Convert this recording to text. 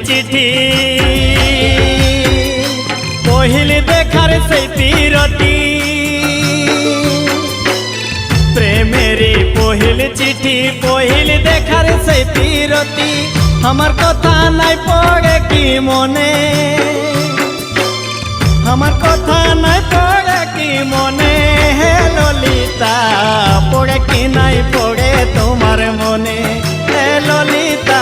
চিঠি পহিল দেখার সেই পীরতি প্রেমেরই পহিল চিঠি পহিল দেখার সেই পীরতি আমার কথা নাই পড়ে কি মনে আমার কথা নাই পড়ে কি মনে হে ললিতা পড়ে কি নাই পড়ে তোমার মনে